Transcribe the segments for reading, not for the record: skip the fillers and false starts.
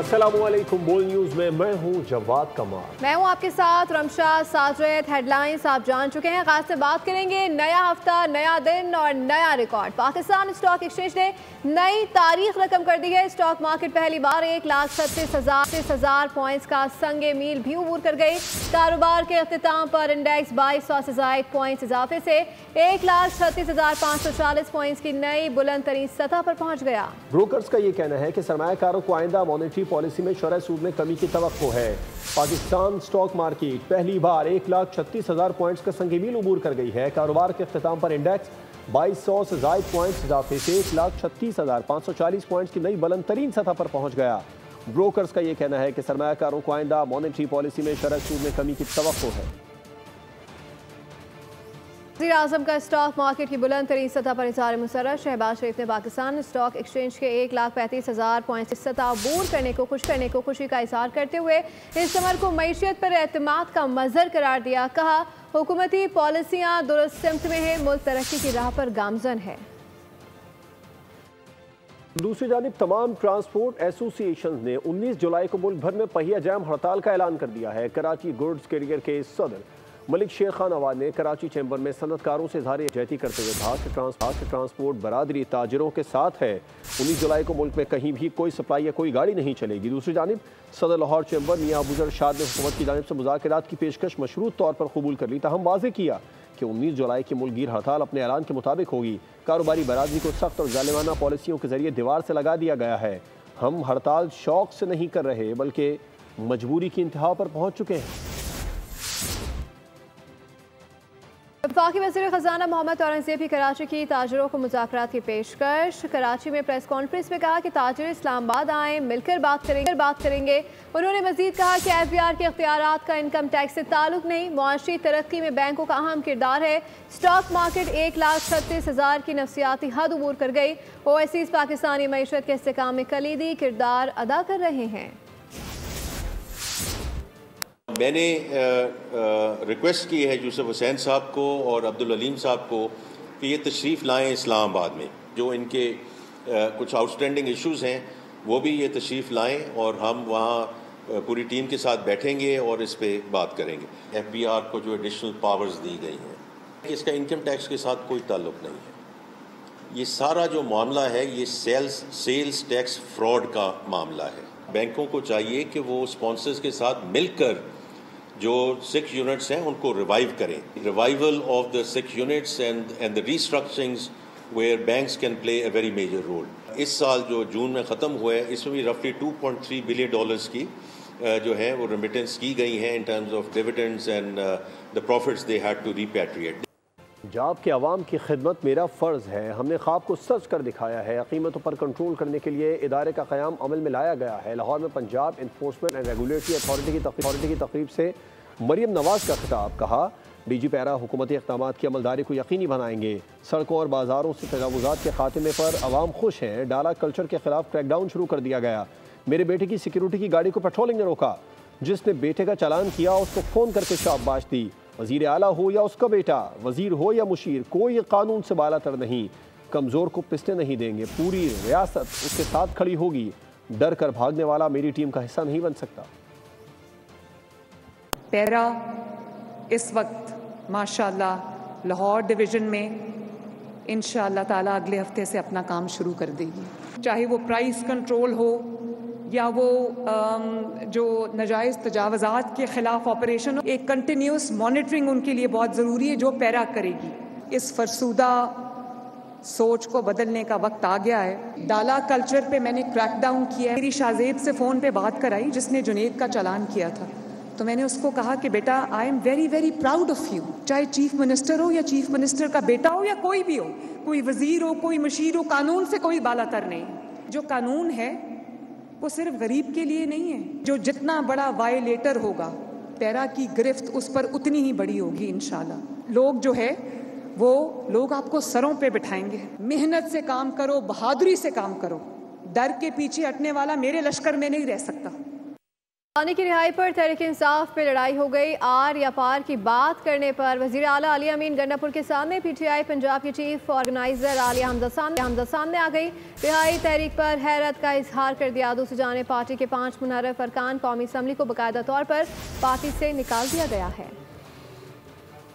अस्सलामुअलैकुम। बोल न्यूज में मैं हूं जवाद कमाल। मैं हूं आपके साथ रमशा साजरेत। हेडलाइंस आप जान चुके हैं। खास से बात करेंगे नया हफ्ता, नया दिन और नया रिकॉर्ड। पाकिस्तान स्टॉक एक्सचेंज ने नई तारीख रकम कर दी है। स्टॉक मार्केट पहली बार 1,36,000 पॉइंट्स का संगे मील भी अबूर कर गई। कारोबार के अख्तिताम पर इंडेक्स 2200 से ज़ायद पॉइंट्स इजाफे से 1,36,540 पॉइंट्स की नई बुलंद तरीन सतह पर पहुंच गया। ब्रोकर्स का ये कहना है कि सरमायाकारों को आइंदा मॉनेटरी पॉलिसी में शरह सूद में कमी की तवक्को है। पाकिस्तान स्टॉक मार्केट पहली बार 1,36,000 पॉइंट्स का संगे मील अबूर कर गई है। कारोबार के अख्तिताम पर इंडेक्स 2200 से ज़ायद पॉइंट्स इजाफे से 1,36,540 पॉइंट्स की नई बुलंद तरीन सतह पर पहुंच गया। ब्रोकर्स का ये कहना है कि सरमायाकारों को आइंदा मॉनेटरी पॉलिसी में शरह सूद में कमी की तवक्को है। वज़ीर आज़म का स्टॉक मार्केट की बुलंद तरीन सतह पर इज़हार मुसर्रत। शहबाज शरीफ ने पाकिस्तान स्टॉक एक्सचेंज के 1,35,000 पॉइंट की सतह अबूर करने को खुशी का इज़हार करते हुए इस समर को मईशत पर एतमाद का मज़हर करार दिया। कहा, हुकूमती पॉलिसियाँ दुरुस्त सिमत में है, मुल्क तरक्की की राह पर गामजन है। दूसरी जानिब तमाम ट्रांसपोर्ट एसोसिएशन ने 19 जुलाई को मुल्क भर में पहिया जाम हड़ताल का ऐलान कर दिया है। कराची गुड्स कैरियर के सदर मलिक शेख खान अवाद ने कराची चैम्बर में सनतकारों से इज़हार यकजहती करते हुए कहा कि ट्रांसपोर्ट बरादरी ताजरों के साथ है। 19 जुलाई को मुल्क में कहीं भी कोई सप्लाई या कोई गाड़ी नहीं चलेगी। दूसरी जानिब सदर लाहौर चैम्बर मियां अबूजर शाद ने हुकूमत की जानिब से मुज़ाकरात की पेशकश मशरूत तौर पर कबूल कर ली। ताहम वाज़ेह किया कि 19 जुलाई की मुल्कगीर हड़ताल अपने ऐलान के मुताबिक होगी। कारोबारी बरादरी को सख्त और जालिमाना पॉलिसियों के जरिए दीवार से लगा दिया गया है। हम हड़ताल शौक से नहीं कर रहे बल्कि मजबूरी की इंतहा पर पहुँच चुके हैं। वफाकी वज़ीर ख़ज़ाना मोहम्मद औरंगज़ेब की कराची की ताजरों को मुज़ाकरात की पेशकश। कराची में प्रेस कॉन्फ्रेंस में कहा कि ताजिर इस्लामाबाद आएँ, मिलकर बात करेंगे। उन्होंने मज़ीद कहा कि IPR के इख्तियारात का इनकम टैक्स से ताल्लुक़ नहीं, मुआशी तरक्की में बैंकों का अहम किरदार है। स्टॉक मार्केट 1,36,000 की नफसियाती हद अबूर कर गई। OICs पाकिस्तानी मईशत के इस्तेहकाम में कलीदी किरदार अदा कर रहे हैं। मैंने रिक्वेस्ट की है यूसुफ हुसैन साहब को और अब्दुल अलीम साहब को कि ये तशरीफ़ लाएँ इस्लामाबाद में। जो इनके कुछ आउटस्टैंडिंग इश्यूज़ हैं वो भी ये तशरीफ़ लाएँ और हम वहाँ पूरी टीम के साथ बैठेंगे और इस पे बात करेंगे। FBR को जो एडिशनल पावर्स दी गई हैं, इसका इनकम टैक्स के साथ कोई ताल्लुक़ नहीं है। ये सारा जो मामला है ये सेल्स टैक्स फ्रॉड का मामला है। बैंकों को चाहिए कि वो स्पॉन्सर्स के साथ मिलकर जो 6 यूनिट्स हैं उनको रिवाइव करें। Revival of the 6 units and the restructurings where banks can play a very major role. इस साल जो जून में ख़त्म हुआ है इसमें भी रफली $2.3 बिलियन की जो है वो रेमिटेंस की गई हैं in terms of dividends and the profits they had to repatriate. Punjab के अवाम की खिदमत मेरा फ़र्ज़ है। हमने ख्वाब को सच कर दिखाया है। कीमतों पर कंट्रोल करने के लिए इदारे का क़याम अमल में लाया गया है। लाहौर में Punjab enforcement and regulatory authority की तकरीब से मरियम नवाज़ का खिताब। कहा, DG पैरा हुकूमती इक़दामात की अमलदारी को यकीनी बनाएंगे। सड़कों और बाज़ारों से तजावुज़ात के खात्मे पर अवाम खुश हैं। डाला कल्चर के खिलाफ क्रैकडाउन शुरू कर दिया गया। मेरे बेटे की सिक्योरिटी की गाड़ी को पेट्रोलिंग ने रोका। जिसने बेटे का चालान किया उसको फ़ोन करके शाबाश दी। वज़ीर आला हो या उसका बेटा, वज़ीर हो या मुशीर, कोई कानून से बालातर नहीं। कमज़ोर को पिसने नहीं देंगे। पूरी रियासत उसके साथ खड़ी होगी। डर कर भागने वाला मेरी टीम का हिस्सा नहीं बन सकता। पैरा इस वक्त माशाल्लाह लाहौर डिवीज़न में इंशाअल्लाह ताला अगले हफ्ते से अपना काम शुरू कर देगी। चाहे वो प्राइस कंट्रोल हो या वो जो नाजायज़ तजावज़ात के ख़िलाफ़ ऑपरेशन हो, एक कंटिन्यूस मॉनिटरिंग उनके लिए बहुत ज़रूरी है जो पैरा करेगी। इस फरसूदा सोच को बदलने का वक्त आ गया है। डाला कल्चर पे मैंने क्रैकडाउन किया है। मेरी शाहजेब से फ़ोन पे बात कराई जिसने जुनेद का चालान किया था, तो मैंने उसको कहा कि बेटा I am very very proud of you. चाहे चीफ मिनिस्टर हो या चीफ मिनिस्टर का बेटा हो या कोई भी हो, कोई वजीर हो, कोई मशीर हो, कानून से कोई बालातर नहीं। जो कानून है वो सिर्फ गरीब के लिए नहीं है। जो जितना बड़ा वायलेटर होगा पैरा की गिरफ्त उस पर उतनी ही बड़ी होगी इंशाल्लाह। लोग जो है वो लोग आपको सरों पे बिठाएंगे। मेहनत से काम करो, बहादुरी से काम करो। डर के पीछे हटने वाला मेरे लश्कर में नहीं रह सकता। पानी की रिहाई पर तहरीक इंसाफ में लड़ाई हो गई। आर या पार की बात करने पर वजीर आला आलिया अमीन गंडापुर के सामने पीटीआई पंजाब की चीफ ऑर्गेनाइजर आलिया हमजा सामने आ गई। रिहाई तहरीक पर हैरत का इजहार कर दिया। दूसरी जानिब पार्टी के 5 मुनहरफ अरकान कौमी असम्बली को बाकायदा तौर पर पार्टी से निकाल दिया गया है।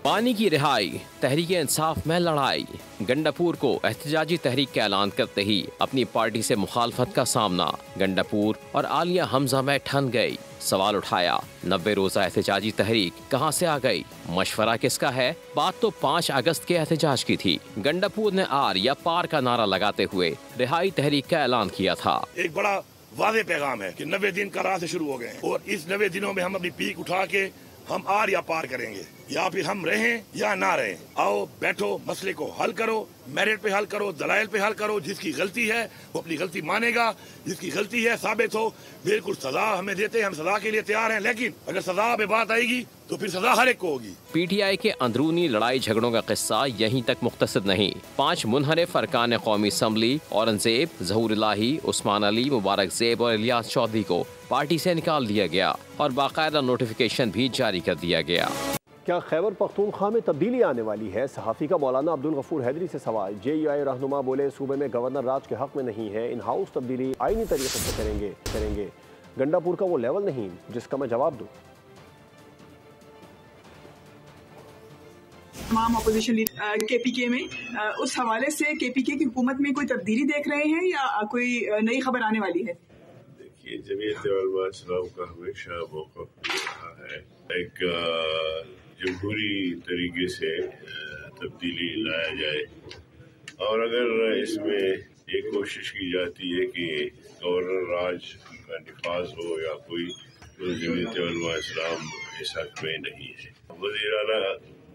पानी की रिहाई, तहरीक इंसाफ में लड़ाई। गंडापुर को एहतजाजी तहरीक का ऐलान करते ही अपनी पार्टी से मुखालफत का सामना गंडापुर और आलिया हमजा में ठन गई। सवाल उठाया, 90 रोजा एहतजाजी तहरीक कहां से आ गई? मशवरा किसका है? बात तो 5 अगस्त के एहतजाज की थी। गंडापुर ने आर या पार का नारा लगाते हुए रिहाई तहरीक का ऐलान किया था। एक बड़ा वादे पैगाम है कि 90 दिन का राह से शुरू हो गए और इस 90 दिनों में हम अपनी पीक उठा के हम आर या पार करेंगे, या फिर हम रहें या ना रहें। आओ बैठो, मसले को हल करो, मेरिट पे हल करो, दलाइल पे हल करो। जिसकी गलती है वो अपनी गलती मानेगा, जिसकी गलती है साबित हो, बिल्कुल सजा हमें देते हैं, हम सजा के लिए तैयार हैं। लेकिन अगर सजा पे बात आएगी तो फिर सजा हर एक को होगी। पीटीआई के अंदरूनी लड़ाई झगड़ों का किस्सा यहीं तक मुख्तसर नहीं। 5 मुनहरिफ अरकान कौमी असम्बली औरंगजेब, ज़हूर इलाही, उस्मान अली, मुबारक ज़ेब और इलियास चौधरी को पार्टी से निकाल दिया गया और बाकायदा नोटिफिकेशन भी जारी कर दिया गया। क्या खैबर पख्तूनख्वा में तब्दीली आने वाली है? सहाफ़ी का मौलाना अब्दुल गफूर हैदरी से सवाल। JUI रहनुमा बोले, सूबे में गवर्नर राज के हक में नहीं है, इन हाउस तब्दीली आईनी तरीके से करेंगे। गंडापुर का वो लेवल नहीं जिसका मैं जवाब दूँ। तमाम अपोजिशन KPK में उस हवाले से KPK की हुकूमत में कोई तब्दीली देख रहे हैं या कोई नई खबर आने वाली है? देखिए, जमीयत-उलमा इस्लाम का हमेशा मौक़िफ़ रहा है एक जमहूरी तरीके से तब्दीली लाया जाए, और अगर इसमें ये कोशिश की जाती है कि गवर्नर राज का निफाज हो या कोई, तो जमीयत-उलमा इस्लाम इस हक़ में नहीं है। वज़ीर आला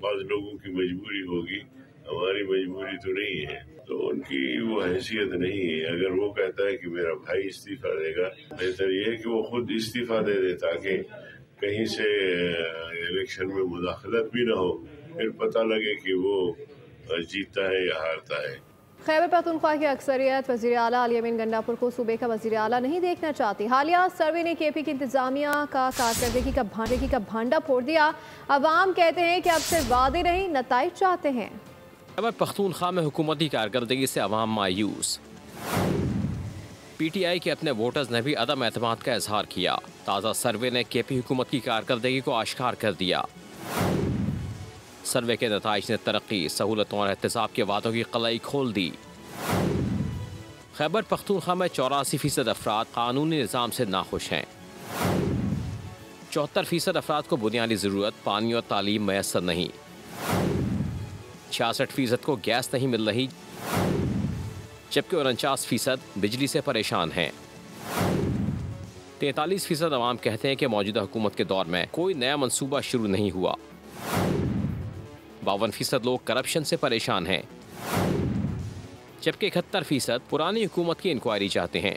बाज़ लोगों की मजबूरी होगी, हमारी मजबूरी तो नहीं है, तो उनकी वो हैसियत नहीं है। अगर वो कहता है कि मेरा भाई इस्तीफा देगा, बेहतर ये है कि वो खुद इस्तीफा दे दे ताकि कहीं से इलेक्शन में मुदाखलत भी ना हो, फिर पता लगे कि वो जीतता है या हारता है। खैबर पख्तूनख्वा की अक्सरियत वज़ीर आला आलिया अमीन गंडापुर को सूबे का वज़ीर आला नहीं देखना चाहती। हालिया सर्वे ने KP की इंतजामिया का कारकर्दगी का भांडा फोड़ दिया। अवाम कहते हैं कि अब सिर्फ वादे नहीं, नताइज चाहते हैं। खैबर पख्तूनख्वा में हुकूमती कारकर्दगी से अवाम मायूस। PTI के अपने वोटर्स ने भी अदम एतमाद का इजहार किया। ताज़ा सर्वे ने KP हुकूमत की कारकर्दगी को आश्कार कर दिया। सर्वे के नताइज ने तरक्की, सहूलतों और एहतसाब के वादों की कलाई खोल दी। खैबर पख्तूनख्वा में 84% अफराद कानूनी निज़ाम से नाखुश हैं। 74% अफराद को बुनियादी ज़रूरत पानी और तालीम मैसर नहीं। 66% को गैस नहीं मिल रही, जबकि 49% बिजली से परेशान हैं। 43% अवाम कहते हैं कि मौजूदा हुकूमत के दौर में कोई नया मंसूबा शुरू नहीं हुआ। 52% लोग करप्शन से परेशान हैं, जबकि 71% पुरानी हुकूमत की इंक्वायरी चाहते हैं।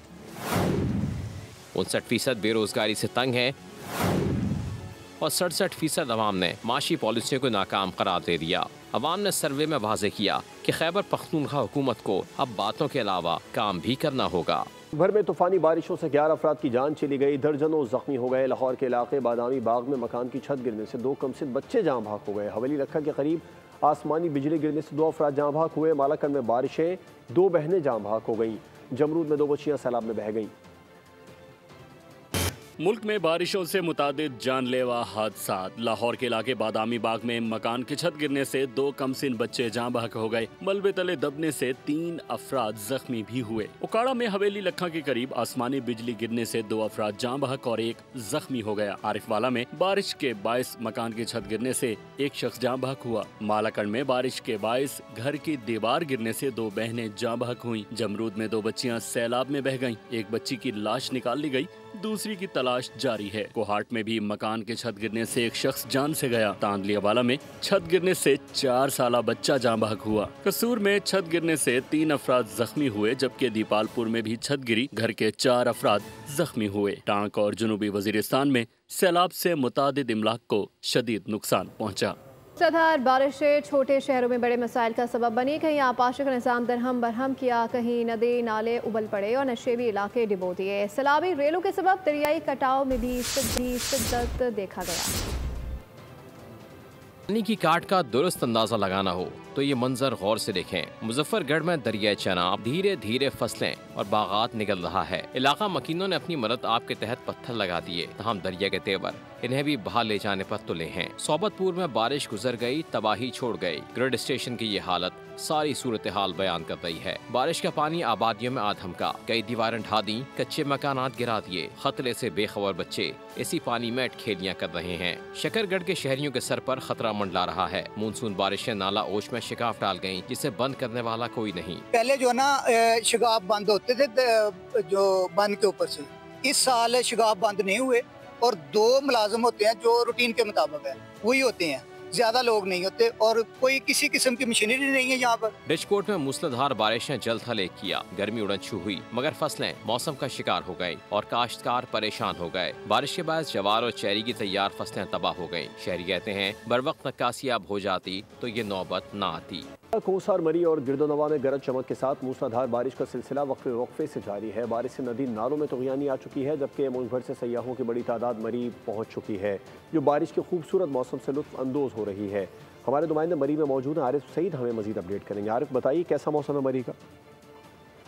59% बेरोजगारी से तंग हैं और 67% अवाम ने माशी पॉलिसियों को नाकाम करार दे दिया। अवाम ने सर्वे में वाज़े किया कि खैबर पख्तूनख्वा हुकूमत को अब बातों के अलावा काम भी करना होगा। भर में तूफानी बारिशों से 11 अफराद की जान चली गई, दर्जनों जख्मी हो गए। लाहौर के इलाके बादामी बाग में मकान की छत गिरने से 2 कमसिन बच्चे जाँ भाग हो गए। हवेली लखा के करीब आसमानी बिजली गिरने से 2 अफराद जाँ भाग हुए। मालाकंड में बारिशें, 2 बहनें जाँ भाग हो गईं। जमरूद में 2 बच्चियाँ सैलाब में बह गईं। मुल्क में बारिशों से मुतादिद जानलेवा हादसात। लाहौर के इलाके बादामी बाग में मकान की छत गिरने से 2 कमसिन बच्चे जाँ बहक हो गए। मलबे तले दबने से 3 अफराद जख्मी भी हुए। उकाड़ा में हवेली लखा के करीब आसमानी बिजली गिरने से 2 अफराद जाँ बहक और 1 जख्मी हो गया। आरिफवाला में बारिश के बायस मकान की छत गिरने से 1 शख्स जाँ बहक हुआ। मालाकंड में बारिश के बायस घर की दीवार गिरने से 2 बहनें जाँ बहक हुई। जमरूद में 2 बच्चियां सैलाब में बह गईं। एक बच्ची की लाश निकाल ली गई, दूसरी की तलाश जारी है। कोहाट में भी मकान के छत गिरने से 1 शख्स जान से गया। तांदलियावाला में छत गिरने से 4 साला बच्चा जाँ बहक हुआ। कसूर में छत गिरने से 3 अफराद जख्मी हुए, जबकि दीपालपुर में भी छत गिरी, घर के 4 अफराद जख्मी हुए। टांक और जनूबी वजीरिस्तान में सैलाब से मुतादिद इमलाक को शदीद नुकसान पहुँचा। मूसलाधार बारिशें छोटे शहरों में बड़े मसाइल का सबब बनी। कहीं आपाशी का निज़ाम दरहम बरहम किया, कहीं नदी नाले उबल पड़े और नशेबी इलाके डिबो दिए। सैलाबी रेलों के सबब दरियाई कटाव में भी शिद्दत देखा गया। पानी की काट का दुरुस्त अंदाजा लगाना हो तो ये मंजर गौर से देखें। मुजफ्फरगढ़ में दरिया चनाब धीरे धीरे फसलें और बागात निकल रहा है। इलाका मकीनों ने अपनी मदद आप के तहत पत्थर लगा दिए, तमाम दरिया के तेवर इन्हें भी बहा ले जाने पर तुले हैं। सोबतपुर में बारिश गुजर गई, तबाही छोड़ गई। ग्रिड स्टेशन की ये हालत सारी सूरत हाल बयान कर रही है। बारिश का पानी आबादियों में आधम का, कई दीवारें ढा दी, कच्चे मकानात गिरा दिए। खतरे से बेखबर बच्चे इसी पानी में अटखेलियां कर रहे हैं। शकरगढ़ के शहरियों के सर पर खतरा मंडला रहा है। मानसून बारिशें नाला ओश में शिकाफ डाल गयी, जिसे बंद करने वाला कोई नहीं। पहले जो ना शिकाफ बंद होते थे जो बंद के ऊपर से, इस साल शिकाफ बंद नहीं हुए और 2 मुलाजिम होते हैं जो रूटीन के मुताबिक है, वही होते हैं, ज्यादा लोग नहीं होते और कोई किसी किस्म की मशीनरी नहीं है यहाँ पर। डिशकोट में मूसलाधार बारिशें जल्द हलेक किया, गर्मी उड़नछू हुई, मगर फसलें मौसम का शिकार हो गयी और काश्तकार परेशान हो गए। बारिश के बाद जवार और चेरी की तैयार फसलें तबाह हो गयी। शहरी कहते हैं बर वक्त नक्कासी अब हो जाती तो ये नौबत न आती। कोसार, मरी और गिरदोनवा में गरज चमक के साथ मूसलाधार बारिश का सिलसिला वक्फे से जारी है। बारिश से नदी नालों में तुग़यानी आ चुकी है, जबकि मुल्क भर से सयाहों की बड़ी तादाद मरी पहुंच चुकी है, जो बारिश के खूबसूरत मौसम से लुत्फ अंदोज हो रही है। हमारे नुमाइंदे मरी में मौजूद हैं, आरिफ सईद हमें मजीद अपडेट करेंगे। आरिफ, बताइए कैसा मौसम है मरी का?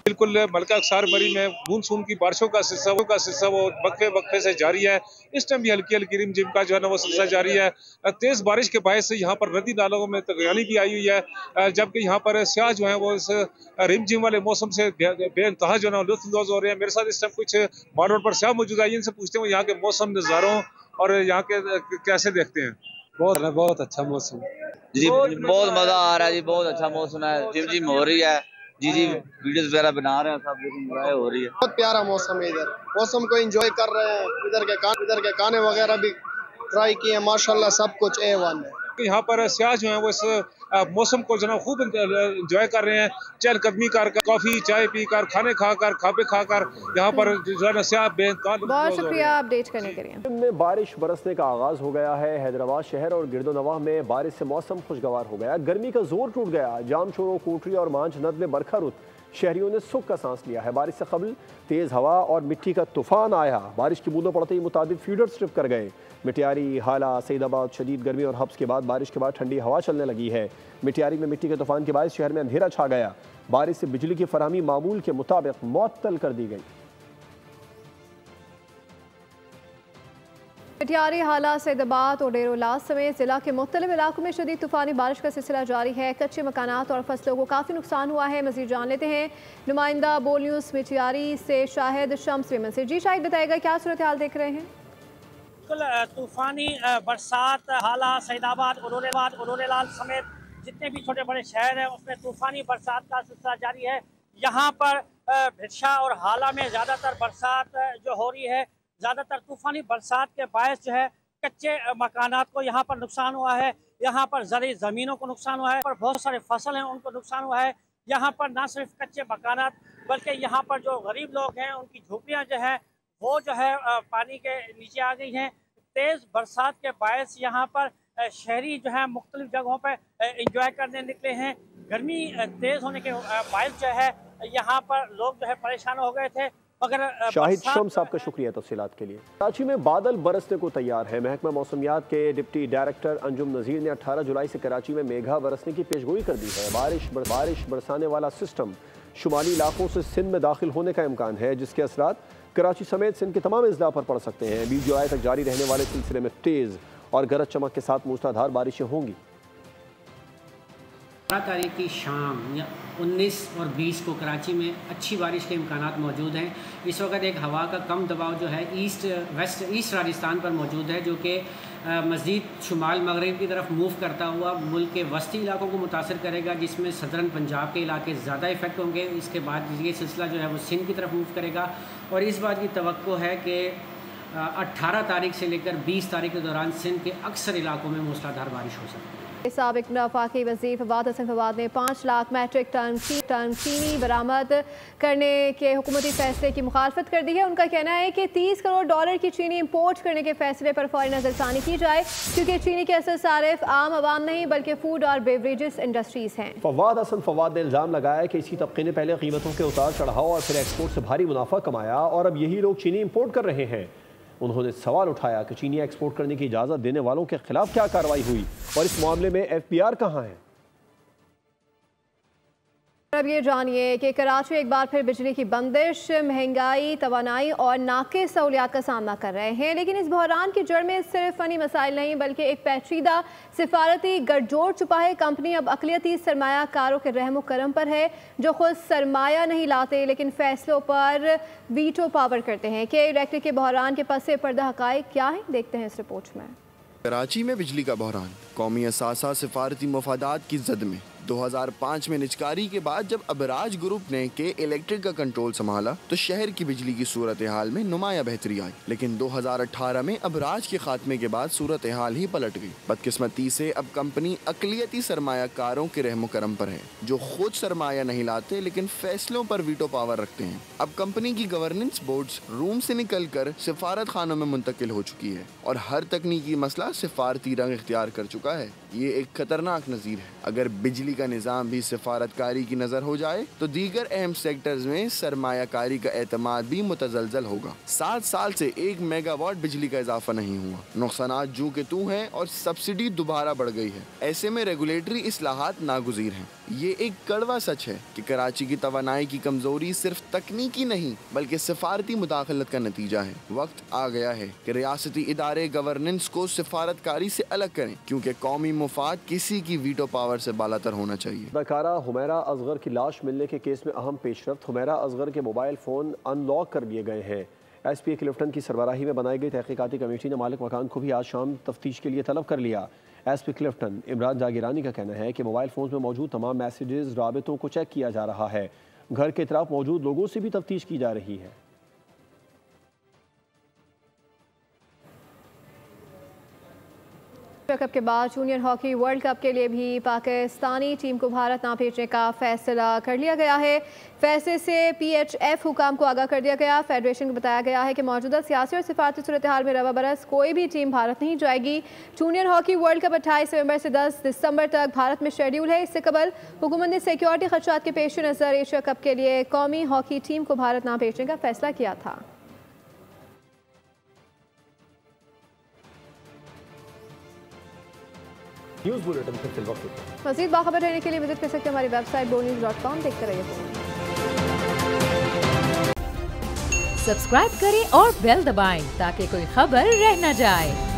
बिल्कुल, मलका अक्सार मरी में मानसून की बारिशों का सिलसिला वो वक्फे से जारी है। इस टाइम भी हल्की हल्की रिमझिम का जो है ना वो सिलसिला जारी है। तेज बारिश के बायस से यहाँ पर नदी नालों में तुग़यानी भी आई हुई है, जबकि यहाँ पर स्याह जो है वो इस रिमझिम वाले मौसम से बेइंतहा जो है ना लुत्फ़अंदोज़ हो रहे हैं। मेरे साथ इस टाइम कुछ माल रोड पर स्याह मौजूद है, इनसे पूछते हैं यहाँ के मौसम नज़ारों और यहाँ के कैसे देखते हैं। बहुत अच्छा मौसम जी, बहुत मजा आ रहा है जी, बहुत अच्छा मौसम है, जिम हो रही है जी, वीडियोस वगैरह बना रहे हैं, सब एंजॉय हो रही है। बहुत प्यारा मौसम है, इधर मौसम को एंजॉय कर रहे हैं। इधर के खाने वगैरह भी ट्राई किए, माशाल्लाह सब कुछ A1 है। यहाँ पर स्याह जो है वो इस मौसम को जो है खूब एंजॉय कर रहे हैं, चहलकदमी कर, कॉफी चाय पी कर, खाने खाकर, खाबे खाकर यहाँ पर जो है ना स्याह बेनकाब। बहुत शुक्रिया अपडेट करने के लिए। में बारिश बरसने का आगाज हो गया है। हैदराबाद शहर और गिरदोनवाह में बारिश से मौसम खुशगवार हो गया, गर्मी का जोर टूट गया। जामचोरो, कोटरी और मांझ नद में बरखा रुत, शहरियों ने सुख का सांस लिया है। बारिश से कबल तेज़ हवा और मिट्टी का तूफान आया। बारिश की बूंदों पड़ते ही मुताबिक फीडर स्ट्रिप कर गए। मिटियारी, हाला, सईदाबाद शदीद गर्मी और हब्स के बाद बारिश के बाद ठंडी हवा चलने लगी है। मिटियारी में मिट्टी के तूफान के बायस शहर में अंधेरा छा गया। बारिश से बिजली की फराहमी मामूल के मुताबिक मुअत्तल कर दी गई। मिटियारी, हाला, सईदाबाद और डेरोलास समेत जिला के मुख्तलिफ इलाकों में शदीद तूफानी बारिश का सिलसिला जारी है। कच्चे मकानात और फसलों को काफ़ी नुकसान हुआ है। मज़ीद जान लेते हैं नुमाइंदा बोल न्यूज़ मिटियारी से शाहिद शम्स वेमन से। जी शाहिद, बताएगा क्या सूरत हाल देख रहे हैं? तूफानी बरसात हाला, सईदाबाद, उरोलेलाल समेत जितने भी छोटे बड़े शहर हैं उसमें तूफानी बरसात का सिलसिला जारी है। यहाँ पर भिरशा और हाला में ज़्यादातर बरसात जो हो रही है, ज़्यादातर तूफानी बरसात के बायस जो है कच्चे मकानात को यहाँ पर नुकसान हुआ है। यहाँ पर ज़रूरी ज़मीनों को नुकसान हुआ है और बहुत सारे फसल हैं उनको नुकसान हुआ है। यहाँ पर ना सिर्फ कच्चे मकानात बल्कि यहाँ पर जो गरीब लोग हैं उनकी झोपड़ियाँ जो है वो जो है पानी के नीचे आ गई हैं। तेज़ बरसात के बायस यहाँ पर शहरी जो है मुख्तलिफ जगहों पर इंजॉय करने निकले हैं। गर्मी तेज़ होने के बायस जो है यहाँ पर लोग जो है परेशान हो गए थे। मगर शाहिद शम्स साहब का शुक्रिया तफसीलात के लिए। कराची में बादल बरसने को तैयार है। महकमा मौसमियात के डिप्टी डायरेक्टर अंजुम नज़ीर ने 18 जुलाई से कराची में मेघा बरसने की पेशगोई कर दी है। बारिश बरसाने वाला सिस्टम शुमाली इलाकों से सिंध में दाखिल होने का इम्कान है, जिसके असरात कराची समेत सिंध के तमाम अजला पर पड़ सकते हैं। 20 जुलाई तक जारी रहने वाले सिलसिले में तेज़ और गरज चमक के साथ मूसलाधार बारिशें होंगी। 18 तारीख की शाम या 19 और 20 को कराची में अच्छी बारिश के इम्कानात मौजूद हैं। इस वक्त एक हवा का कम दबाव जो है ईस्ट राजस्थान पर मौजूद है, जो कि मज़ीद शुमाल मगरिब की तरफ मूव करता हुआ मुल्क के वस्ती इलाकों को मुतासर करेगा, जिसमें सदरन पंजाब के इलाके ज़्यादा इफेक्ट होंगे। इसके बाद ये सिलसिला जो है वो सिंध की तरफ मूव करेगा और इस बात की तवक्को है कि 18 तारीख से लेकर 20 तारीख के दौरान सिंध के अक्सर इलाकों में मूसलाधार बारिश हो सकती है। साबिक वफाकी वज़ीर फवाद हसन फवाद ने 5 लाख मैट्रिक टन चीनी बरामद करने के हुकूमती फैसले की मुखालफत कर दी है। उनका कहना है कि $30 करोड़ की चीनी इंपोर्ट करने के फैसले पर फौरी नजरसानी की जाए, क्योंकि चीनी के असल सारिफ आम आवाम नहीं बल्कि फूड और बेवरेजेस इंडस्ट्रीज हैं। फवाद हसन फवाद ने इल्ज़ाम लगाया कि इसी तबके ने पहले कीमतों के उतार चढ़ाव और फिर एक्सपोर्ट से भारी मुनाफा कमाया और अब यही लोग चीनी इंपोर्ट कर रहे हैं। उन्होंने सवाल उठाया कि चीनी एक्सपोर्ट करने की इजाज़त देने वालों के खिलाफ क्या कार्रवाई हुई और इस मामले में FBR कहाँ है। अब ये जानिए कि कराची एक बार फिर बिजली की बंदिश, महंगाई, तवानाई और नाक़िस सहूलियात का सामना कर रहे हैं। लेकिन इस बहरान की जड़ में सिर्फ फनी मसाइल नहीं बल्कि एक पेचीदा सिफारती गठजोड़ छुपा है। कंपनी अब अक़लियती सरमायाकारों के रहम करम पर है, जो खुद सरमाया नहीं लाते लेकिन फैसलों पर वीटो पावर करते हैं। के इलेक्ट्रिक के बहरान के पस पर्दा हक़ाइक़ क्या है, देखते हैं इस रिपोर्ट में। कराची में बिजली का बहरान कौमी असासा सिफारती मफादात की जद में 2005 में निचकारी के बाद जब अबराज ग्रुप ने के इलेक्ट्रिक का कंट्रोल संभाला तो शहर की बिजली की सूरत हाल में नुमाया बेहतरी आई। लेकिन 2018 में अबराज के खात्मे के बाद सूरत हाल ही पलट गई। बदकिस्मती से अब कंपनी अक़लियती सरमायाकारों के रहम करम पर है, जो खुद सरमाया नहीं लाते लेकिन फैसलों पर वीटो पावर रखते हैं। अब कंपनी की गवर्नेंस बोर्ड्स रूम से निकल कर सिफारत खानों में मुंतकिल हो चुकी है और हर तकनीकी मसला सिफारती रंग इख्तियार कर चुका है। ये एक खतरनाक नज़ीर है। अगर बिजली का निज़ाम भी सिफारतकारी की नज़र हो जाए तो दीगर अहम सेक्टर्स में सरमायाकारी का एतमाद भी मुतजलजल होगा। 7 साल से 1 मेगावाट बिजली का इजाफा नहीं हुआ, नुकसानात जू के तू हैं और सब्सिडी दोबारा बढ़ गई है। ऐसे में रेगुलेटरी इस्लाहात नागुज़ीर हैं। ये एक कड़वा सच है कि कराची की तवानाई की कमजोरी सिर्फ तकनीकी नहीं बल्कि सिफारती मुदाखलत का नतीजा है। वक्त आ गया है कि रियासती इदारे गवर्नेंस को सिफारतकारी से अलग करें, क्योंकि कौमी मुफाद किसी की वीटो पावर से बालातर होना चाहिए। अदाकारा हुमैरा असगर की लाश मिलने के केस में अहम पेशरफ्त। हुमैरा असगर के मोबाइल फ़ोन अनलॉक कर लिए गए हैं। SP क्लिफ्टन की सरबराही में बनाई गई तहकीकाती कमेटी ने मालिक मकान को भी आज शाम तफ्तीश के लिए तलब कर लिया। SP क्लिफ्टन इमरान जागीरानी का कहना है कि मोबाइल फ़ोन में मौजूद तमाम मैसेजेस, राबितों को चेक किया जा रहा है। घर के इतराफ मौजूद लोगों से भी तफ्तीश की जा रही है। कप के बाद जूनियर हॉकी वर्ल्ड कप के लिए भी पाकिस्तानी टीम को भारत ना भेजने का फैसला कर लिया गया है। फैसले से PHF हुकाम को आगाह कर दिया गया। फेडरेशन को बताया गया है कि मौजूदा सियासी और सिफारती सूरत हाल में रवा बरस कोई भी टीम भारत नहीं जाएगी। जूनियर हॉकी वर्ल्ड कप 28 नवंबर से 10 दिसंबर तक भारत में शेड्यूल है। इससे कबल हुकूमत ने सिक्योरिटी खदशात के पेश नज़र एशिया कप के लिए कौमी हॉकी टीम को भारत ना भेजने का फैसला किया था। न्यूज़ बुलेटिन फिर वक्त। मज़ीद बाखबर रहने के लिए विजिट कर सकते हैं हमारी वेबसाइट bonews.com। देखते रहिए। सब्सक्राइब करें और बेल दबाएं ताकि कोई खबर रह न जाए।